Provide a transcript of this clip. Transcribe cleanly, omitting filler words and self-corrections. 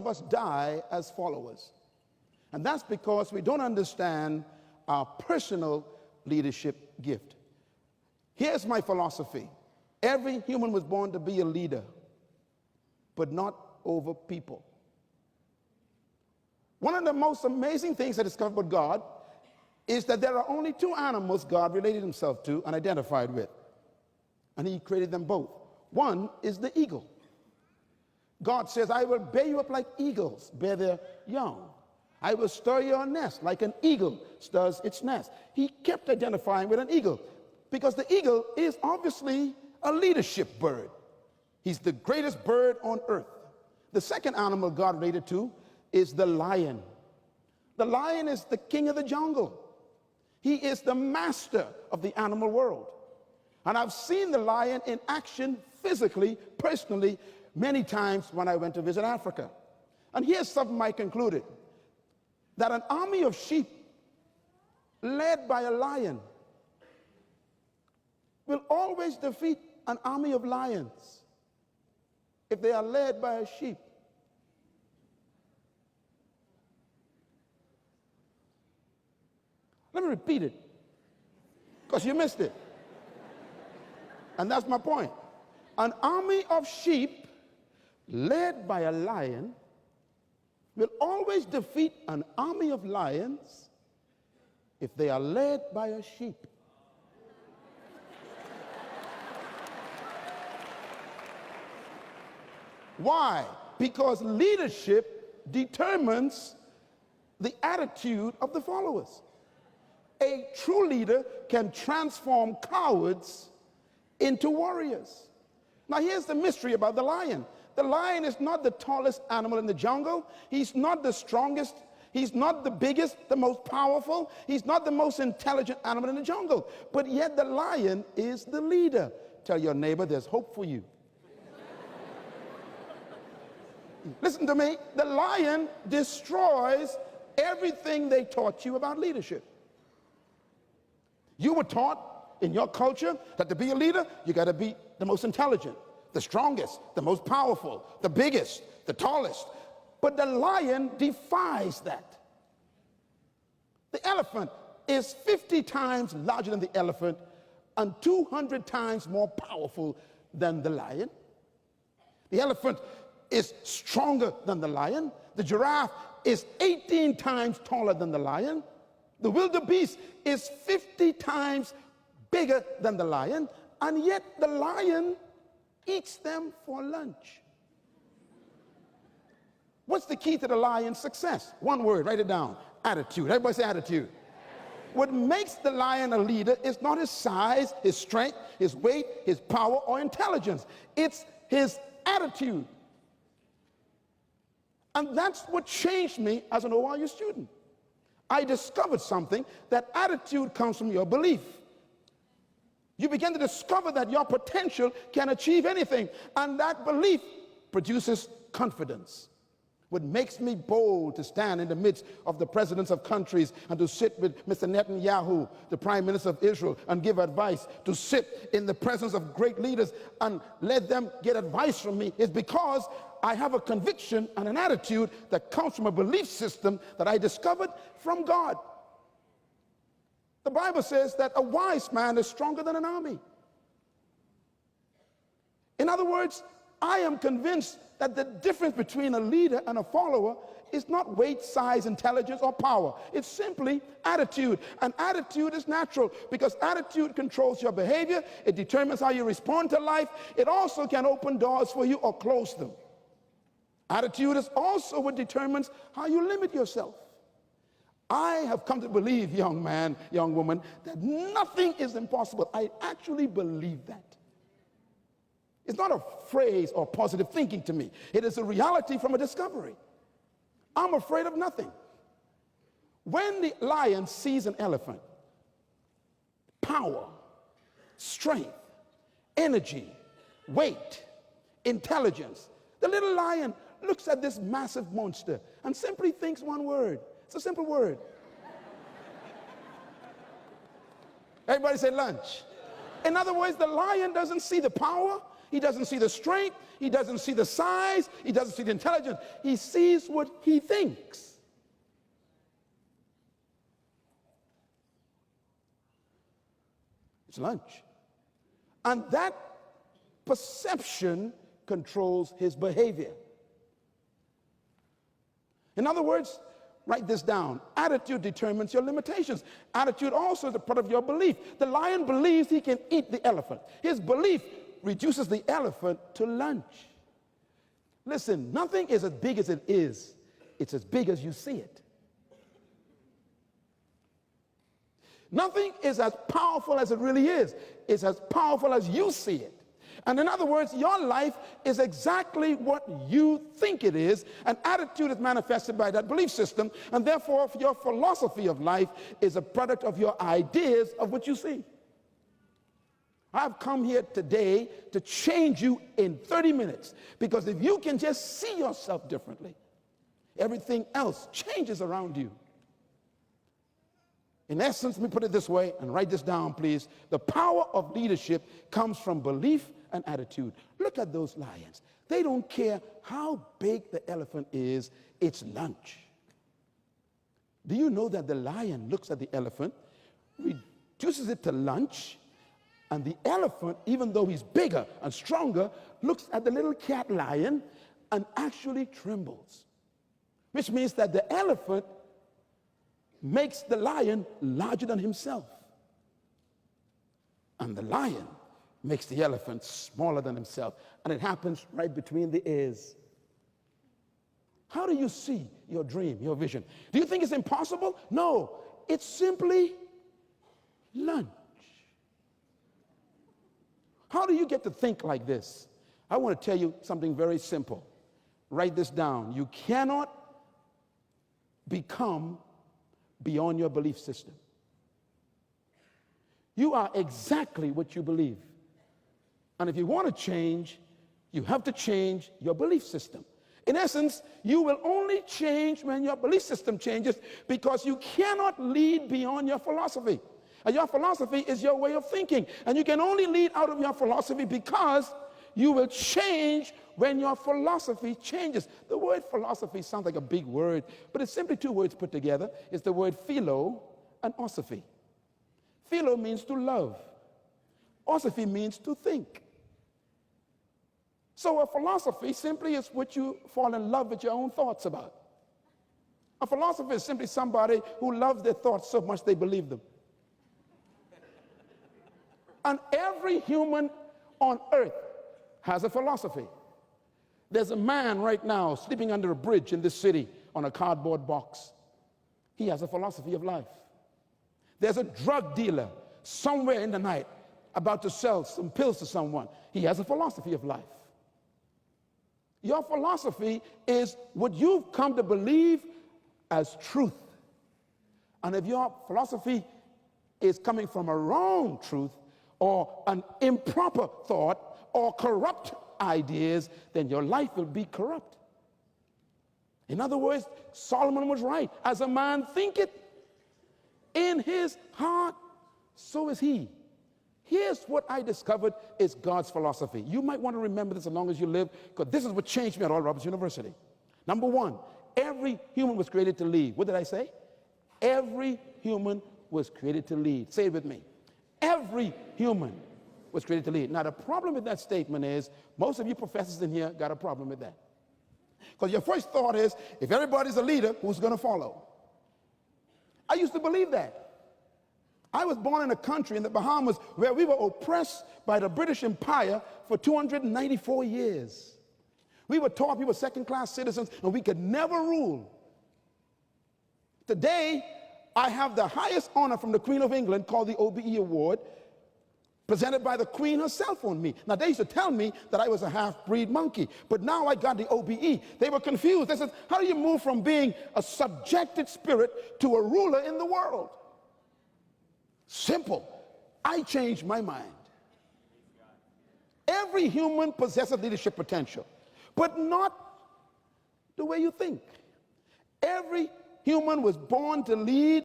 of us die as followers. And that's because we don't understand our personal leadership gift. Here's my philosophy. Every human was born to be a leader, but not over people. One of the most amazing things I discovered about God is that there are only two animals God related himself to and identified with. And he created them both. One is the eagle. God says, I will bear you up like eagles bear their young. I will stir your nest like an eagle stirs its nest. He kept identifying with an eagle because the eagle is obviously a leadership bird. He's the greatest bird on earth. The second animal God related to is the lion. The lion is the king of the jungle. He is the master of the animal world. And I've seen the lion in action physically, personally, many times when I went to visit Africa. And here's something I concluded, that an army of sheep led by a lion will always defeat an army of lions if they are led by a sheep. Let me repeat it, because you missed it. And that's my point. An army of sheep led by a lion will always defeat an army of lions if they are led by a sheep. Why? Because leadership determines the attitude of the followers. A true leader can transform cowards into warriors. Now here's the mystery about the lion. The lion is not the tallest animal in the jungle. He's not the strongest. He's not the biggest, the most powerful. He's not the most intelligent animal in the jungle. But yet the lion is the leader. Tell your neighbor there's hope for you. Listen to me. The lion destroys everything they taught you about leadership. You were taught in your culture that to be a leader, you got to be the most intelligent, the strongest, the most powerful, the biggest, the tallest. But the lion defies that. The elephant is 50 times larger than the elephant and 200 times more powerful than the lion. The elephant is stronger than the lion. The giraffe is 18 times taller than the lion. The wildebeest is 50 times bigger than the lion, and yet the lion eats them for lunch. What's the key to the lion's success? One word, write it down. Attitude. Everybody say attitude. What makes the lion a leader is not his size, his strength, his weight, his power, or intelligence. It's his attitude. And that's what changed me as an ORU student. I discovered something, that attitude comes from your belief. You begin to discover that your potential can achieve anything, and that belief produces confidence. What makes me bold to stand in the midst of the presidents of countries and to sit with Mr. Netanyahu, the Prime Minister of Israel, and give advice, to sit in the presence of great leaders and let them get advice from me, is because I have a conviction and an attitude that comes from a belief system that I discovered from God. The Bible says that a wise man is stronger than an army. In other words, I am convinced that the difference between a leader and a follower is not weight, size, intelligence, or power. It's simply attitude. And attitude is natural because attitude controls your behavior. It determines how you respond to life. It also can open doors for you or close them. Attitude is also what determines how you limit yourself. I have come to believe, young man, young woman, that nothing is impossible. I actually believe that. It's not a phrase or positive thinking to me. It is a reality from a discovery. I'm afraid of nothing. When the lion sees an elephant, power, strength, energy, weight, intelligence, the little lion looks at this massive monster and simply thinks one word. It's a simple word. Everybody say lunch. In other words, the lion doesn't see the power. He doesn't see the strength. He doesn't see the size. He doesn't see the intelligence. He sees what he thinks. It's lunch. And that perception controls his behavior. In other words, write this down. Attitude determines your limitations. Attitude also is a part of your belief. The lion believes he can eat the elephant. His belief reduces the elephant to lunch. Listen, nothing is as big as it is. It's as big as you see it. Nothing is as powerful as it really is. It's as powerful as you see it. And in other words, your life is exactly what you think it is. An attitude is manifested by that belief system, and therefore your philosophy of life is a product of your ideas of what you see. I've come here today to change you in 30 minutes, because if you can just see yourself differently, everything else changes around you. In essence, let me put it this way, and write this down, please. The power of leadership comes from belief and attitude. Look at those lions. They don't care how big the elephant is, it's lunch. Do you know that the lion looks at the elephant, reduces it to lunch, and the elephant, even though he's bigger and stronger, looks at the little cat lion and actually trembles? Which means that the elephant makes the lion larger than himself. And the lion makes the elephant smaller than himself. And it happens right between the ears. How do you see your dream, your vision? Do you think it's impossible? No, it's simply lunch. How do you get to think like this? I want to tell you something very simple. Write this down. You cannot become beyond your belief system. You are exactly what you believe. And if you want to change, you have to change your belief system. In essence, you will only change when your belief system changes, because you cannot lead beyond your philosophy. And your philosophy is your way of thinking. And you can only lead out of your philosophy because you will change when your philosophy changes. The word philosophy sounds like a big word, but it's simply two words put together. It's the word philo and osophy. Philo means to love. Osophy means to think. So a philosophy simply is what you fall in love with your own thoughts about. A philosopher is simply somebody who loves their thoughts so much they believe them. And every human on earth has a philosophy. There's a man right now sleeping under a bridge in this city on a cardboard box. He has a philosophy of life. There's a drug dealer somewhere in the night about to sell some pills to someone. He has a philosophy of life. Your philosophy is what you've come to believe as truth. And if your philosophy is coming from a wrong truth, or an improper thought, or corrupt ideas, then your life will be corrupt. In other words, Solomon was right. As a man thinketh in his heart, so is he. Here's what I discovered is God's philosophy. You might want to remember this as long as you live, because this is what changed me at Oral Roberts University. Number one, every human was created to lead. What did I say? Every human was created to lead. Say it with me. Every human was created to lead. Now, the problem with that statement is most of you professors in here got a problem with that. Because your first thought is, if everybody's a leader, who's going to follow? I used to believe that. I was born in a country in the Bahamas where we were oppressed by the British Empire for 294 years. We were taught we were second-class citizens and we could never rule. Today, I have the highest honor from the Queen of England called the OBE Award, presented by the Queen herself on me. Now, they used to tell me that I was a half-breed monkey, but now I got the OBE. They were confused. They said, how do you move from being a subjected spirit to a ruler in the world? Simple. I changed my mind. Every human possesses leadership potential, but not the way you think. Every human was born to lead